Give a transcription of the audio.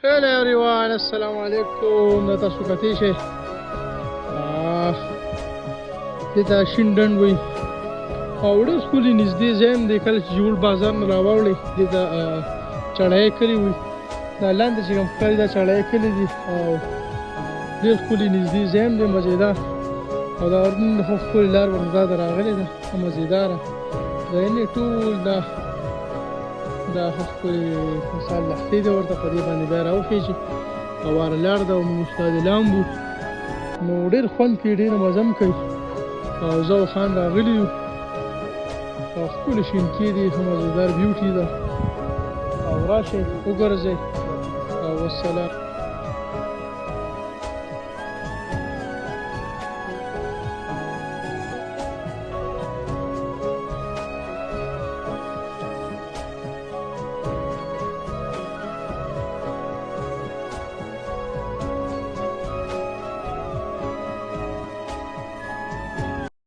Hello everyone, assalamu alaikum. دا تاسو کتې شئ دې ته شین ډنډ وایي او ډېر ښکلي نږدې ځای هم دی. کله چې جوړ بازار نه راواوړئ دې ته چړایي کلي وایي. دا لاندې چې کوم ښکاري دا چړایي کلي دي او ډېر ښکلي نږدې ځای هم دی مزېدار. او دا نن خو ښکلې لار ورته دا راغلې ده مزېداره ځایونه ټول دا خو ښکلې مثال لښتې دی ورته په دې باندې بیا راوخېږي هواره لار ده او موږ استاد لامبو نو ډېر خوند کوي ډېره مزه هم کوي او زه او خان راغلي یو او ښکلې شینکۍ دي ښه مزېدار بیوټي ده او راشئ وګرځئ او والسلام.